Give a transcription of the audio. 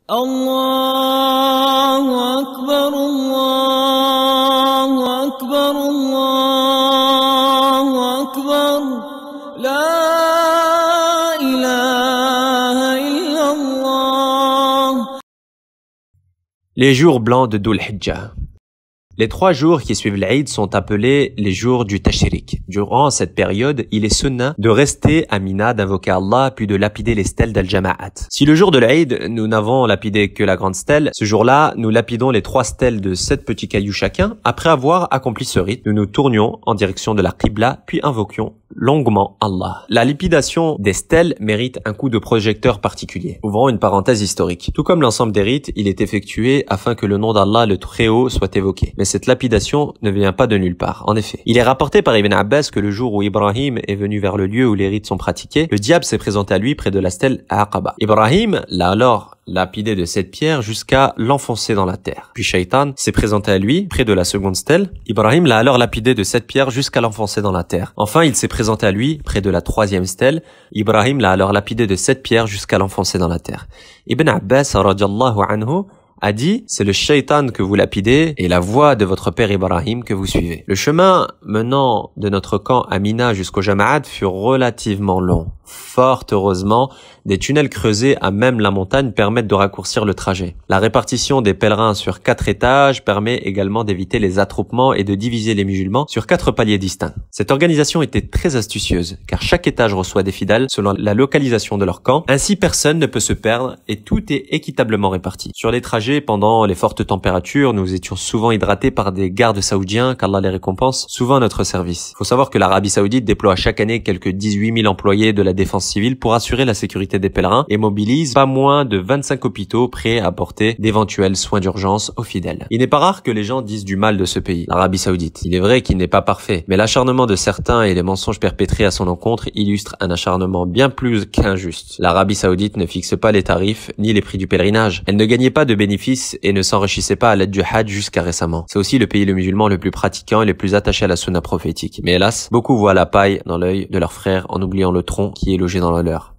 الله أكبر الله أكبر الله أكبر لا إله إلا الله. Les jours blancs de Dhul Hijjah. Les 3 jours qui suivent l'Aïd sont appelés les jours du Tashriq. Durant cette période, il est sunnah de rester à Mina, d'invoquer Allah, puis de lapider les stèles d'Al-Jama'at. Si le jour de l'Aïd, nous n'avons lapidé que la grande stèle, ce jour-là, nous lapidons les 3 stèles de 7 petits cailloux chacun. Après avoir accompli ce rite, nous nous tournions en direction de la Qibla, puis invoquions longuement Allah. La lapidation des stèles mérite un coup de projecteur particulier. Ouvrons une parenthèse historique. Tout comme l'ensemble des rites, il est effectué afin que le nom d'Allah le Très-Haut soit évoqué. Mais cette lapidation ne vient pas de nulle part. En effet, il est rapporté par Ibn Abbas que le jour où Ibrahim est venu vers le lieu où les rites sont pratiqués, le diable s'est présenté à lui près de la stèle Aqaba. Ibrahim l'a alors lapidé de 7 pierres jusqu'à l'enfoncer dans la terre. Puis Shaitan s'est présenté à lui près de la seconde stèle. Ibrahim l'a alors lapidé de 7 pierres jusqu'à l'enfoncer dans la terre. Enfin, il s'est présenté à lui près de la 3e stèle. Ibrahim l'a alors lapidé de 7 pierres jusqu'à l'enfoncer dans la terre. Ibn Abbas radiyallahu anhu a dit, c'est le shaitan que vous lapidez et la voie de votre père Ibrahim que vous suivez. Le chemin menant de notre camp à Mina jusqu'au Jama'at fut relativement long. Fort heureusement, des tunnels creusés à même la montagne permettent de raccourcir le trajet. La répartition des pèlerins sur 4 étages permet également d'éviter les attroupements et de diviser les musulmans sur 4 paliers distincts. Cette organisation était très astucieuse, car chaque étage reçoit des fidèles selon la localisation de leur camp. Ainsi, personne ne peut se perdre et tout est équitablement réparti. Sur les trajets, pendant les fortes températures, nous étions souvent hydratés par des gardes saoudiens, qu'Allah les récompense, souvent à notre service. Il faut savoir que l'Arabie Saoudite déploie chaque année quelques 18 000 employés de la défense civile pour assurer la sécurité des pèlerins et mobilise pas moins de 25 hôpitaux prêts à apporter d'éventuels soins d'urgence aux fidèles. Il n'est pas rare que les gens disent du mal de ce pays, l'Arabie Saoudite. Il est vrai qu'il n'est pas parfait, mais l'acharnement de certains et les mensonges perpétrés à son encontre illustrent un acharnement bien plus qu'injuste. L'Arabie Saoudite ne fixe pas les tarifs ni les prix du pèlerinage. Elle ne gagnait pas de bénéfices et ne s'enrichissait pas à l'aide du Hajj jusqu'à récemment. C'est aussi le pays musulman le plus pratiquant et le plus attaché à la sunna prophétique. Mais hélas, beaucoup voient la paille dans l'œil de leurs frères en oubliant le tronc qui est logé dans le leur.